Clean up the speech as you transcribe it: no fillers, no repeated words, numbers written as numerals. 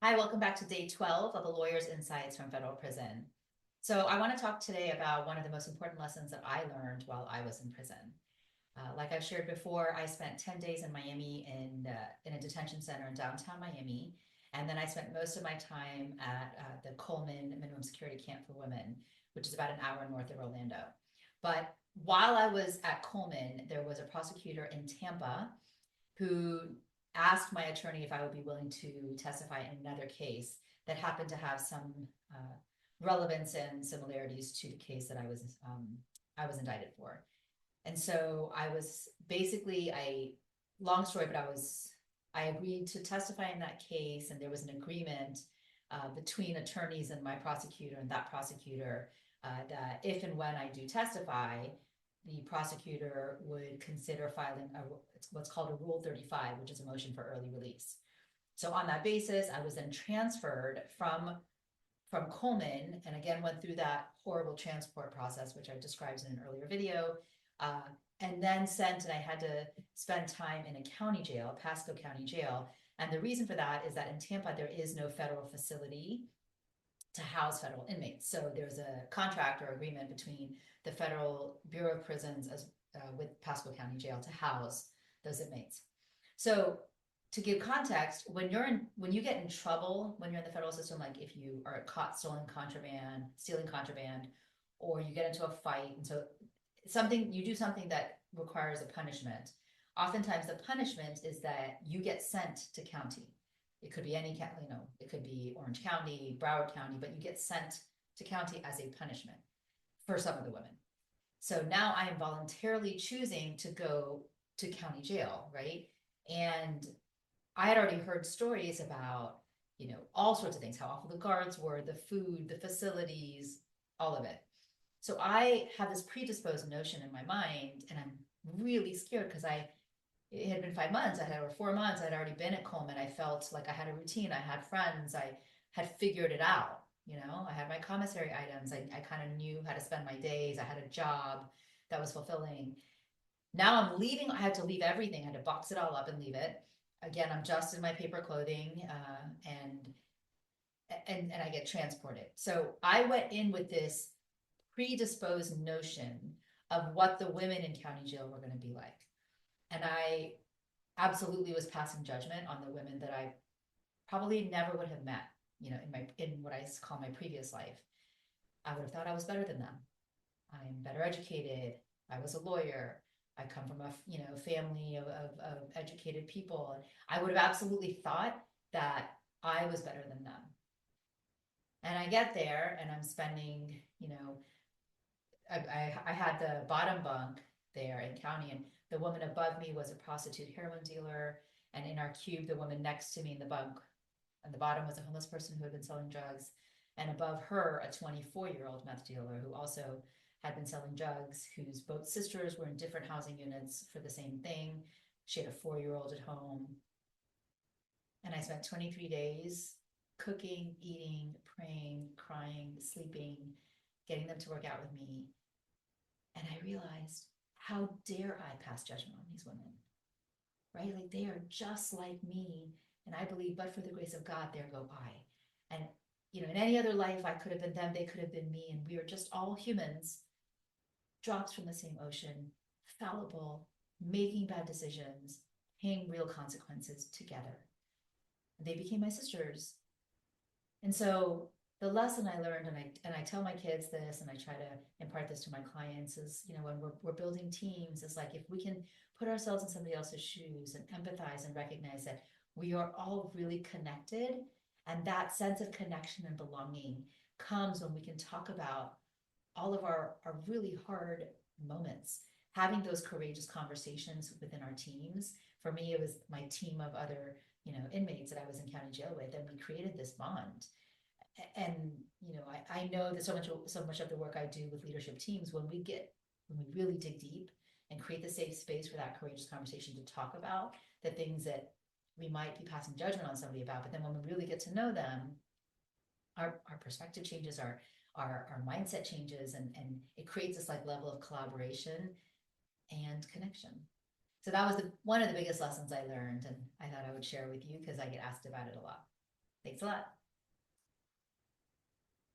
Hi, welcome back to day 12 of the Lawyer's Insights from Federal Prison. So I want to talk today about one of the most important lessons that I learned while I was in prison. Like I've shared before, I spent 10 days in Miami in a detention center in downtown Miami. And then I spent most of my time at the Coleman Minimum Security Camp for Women, which is about an hour north of Orlando. But while I was at Coleman, there was a prosecutor in Tampa who asked my attorney if I would be willing to testify in another case that happened to have some relevance and similarities to the case that I was indicted for. And so I was basically long story, but I agreed to testify in that case, and there was an agreement between attorneys and my prosecutor and that prosecutor that if and when I do testify, the prosecutor would consider filing what's called a Rule 35, which is a motion for early release. So on that basis, I was then transferred from Coleman, and again went through that horrible transport process, which I described in an earlier video, uh, and then sent, and I had to spend time in a county jail, Pasco County Jail. And the reason for that is that in Tampa, there is no federal facility to house federal inmates. So there's a contract or agreement between the Federal Bureau of Prisons with Pasco County Jail to house those inmates. So to give context, when you get in trouble when you're in the federal system, like if you are caught stealing contraband, or you get into a fight, and so you do something that requires a punishment. Oftentimes, the punishment is that you get sent to county. It could be any county, it could be Orange County, Broward County, but you get sent to county as a punishment for some of the women. So now I am voluntarily choosing to go to county jail, right? And I had already heard stories about, all sorts of things, how awful the guards were, the food, the facilities, all of it. So I have this predisposed notion in my mind, and I'm really scared because it had been 5 months, I had over 4 months, I'd already been at Coleman. I felt like I had a routine, I had friends, I had figured it out. I had my commissary items, I kind of knew how to spend my days, I had a job that was fulfilling. Now I'm leaving, I had to leave everything, I had to box it all up and leave it. Again, I'm just in my paper clothing, and I get transported. So I went in with this predisposed notion of what the women in county jail were going to be like. And I absolutely was passing judgment on the women that I probably never would have met, in what I call my previous life. I would have thought I was better than them. I'm better educated. I was a lawyer. I come from a family of educated people. I would have absolutely thought that I was better than them. And I get there and I'm spending, I had the bottom bunk there in county, and the woman above me was a prostitute heroin dealer. And in our cube, the woman next to me in the bunk on the bottom was a homeless person who had been selling drugs. And above her, a 24-year-old meth dealer who also had been selling drugs, whose both sisters were in different housing units for the same thing. She had a 4-year-old at home. And I spent 23 days cooking, eating, praying, crying, sleeping, getting them to work out with me. And I realized, how dare I pass judgment on these women, right? Like they are just like me. And I believe, but for the grace of God, there go I. And, in any other life, I could have been them, they could have been me. And we are just all humans, drops from the same ocean, fallible, making bad decisions, paying real consequences together. And they became my sisters. And so the lesson I learned, and I tell my kids this, and I try to impart this to my clients, is when we're building teams, is like if we can put ourselves in somebody else's shoes and empathize and recognize that we are all really connected, and that sense of connection and belonging comes when we can talk about all of our really hard moments, having those courageous conversations within our teams. For me, it was my team of other inmates that I was in county jail with, and we created this bond. And I know that so much of the work I do with leadership teams, when we really dig deep and create the safe space for that courageous conversation to talk about the things that we might be passing judgment on somebody about, but then when we really get to know them, our perspective changes, our mindset changes, and it creates this like level of collaboration and connection. So that was one of the biggest lessons I learned, and I thought I would share with you because I get asked about it a lot. Thanks a lot.